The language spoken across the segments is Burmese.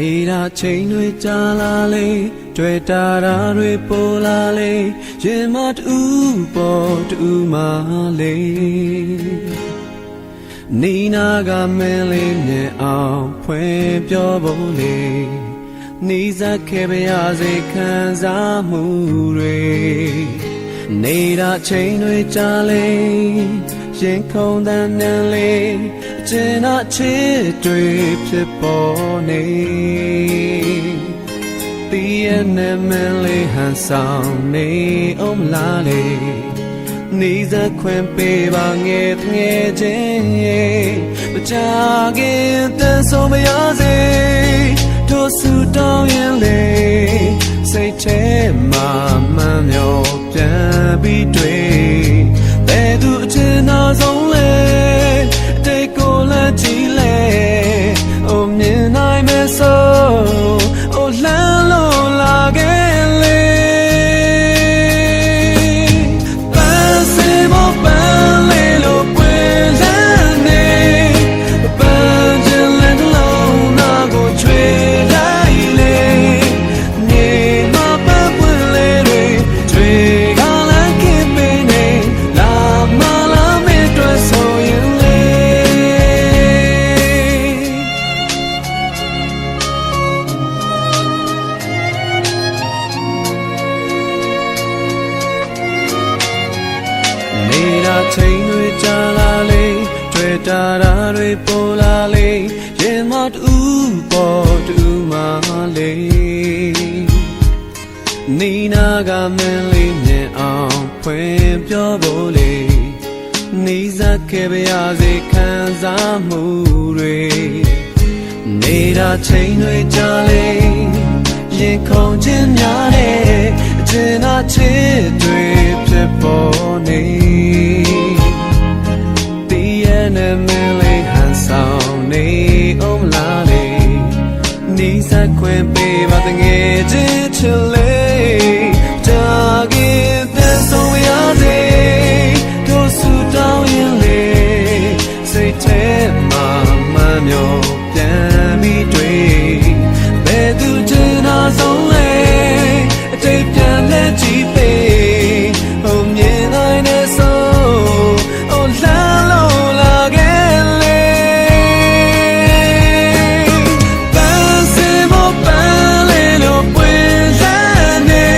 နေတာချိန်တွေကြာလာလေတွေ့တာတွေပေါ်လာလေရင်မတူပေါ်တူမလေးနီနာကမင်းလေးနဲ့အောင်ဖွင့်ပြောဖို့လေနီးစပ်ခဲ့ပါရစေခံစားမှုတွေနေတာချိန်တွေကြာလေရင်ခုန်တဲ့နဲ့လေအကျဉ်းအချစ်တွေဖြစ်ပေါ်နေတီးရဲ့နဲ့မလေးဟန်ဆောင်နေအောင်လာလေနီးစပ်ခွင့်ပေးပါငယ်ချင်းမကြခင်တန်ဆုံးမရစေတို့ဆူတောင်းရင်လေစိတ်ထဲမှာမှန်မျောပြန်ပြီးတွေ့ဘယ်သူအချင်းတော်ဆုံးလဲတိတ်ကိုလည်းကြည့်လဲအိုမြင်နိုင်မယ်ဆိုအိုလှမ်းလို့လာခဲ့လေပန်းစေဖို့ပန်းလေးလို့ပွင့်လန်းနေပန်းချင်တဲ့လုံးနာကိုချွေလိုက်လေနေမပန်းပွင့်လေးတွေချွေနေတာချိန်တွေကြာလာလေတွေ့တာတွေပေါ်လာလေရင်မတူပေါ်တူမလေးနီနာကမင်းလေးနဲ့အောင်ဖွင့်ပြောဖို့လေနီးစပ်ခဲ့ပါရစေခံစားမှုတွေနေတာချိန်တွေကြာလေရင်ခုန်ခြင်းများတဲ့အကျဉ်းအချစ်တွေဖြစ်ပေါ်နေတီးရဲ့နဲ့မလေးဟန်ဆောင်နေအောင်လာလေနီးစပ်ခွင့်ပေးပါငယ်ချင်းချစ်လေးတာခင်တဲ့ဆုံးရစေတို့ဆူတောင်းရင်လေစိတ်ထဲမှာမှန်မျောပြန်ပြီးတွေ့ဘယ်သူချင်တာဆုံးလဲအတိတ်ပြန်လဲကြည့်ပေးဟိုမြင်နိုင်တဲ့ဆိုဟိုလှမ်းလို့လာခဲ့လေပန်းစေဖို့ပန်းလေးလို့ပွင့်လန်းနေ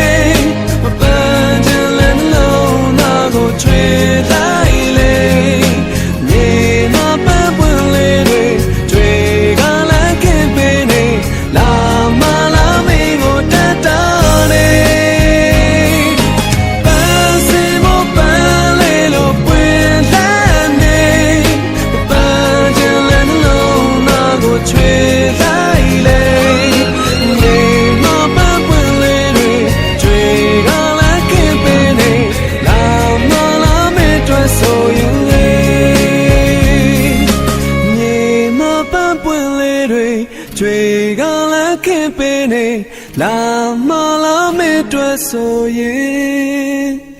ပန်းချင်တဲ့လုံးနာကိုချွေလိုက်လေနေမပန်းပွင့်လေးတွေတွေကလည်းခင်ပေးနေလာမလာမင်းကိုတတ်တာနေပန်းစေဖို့ပန်းလေးလို့ပွင့်လန်းနေပန်းချင်တဲ့လုံးနာကိုချွေလိုက်လေနေမပန်းပွင့်လေးတွေကလည်းခင်ပေးနေလာမလာမင်းတို့ဆိုရင်နေမပန်းပွင့်လေးတွေကလည်းခင်ပေးနေလာမလာမင်းတို့ဆိုရင်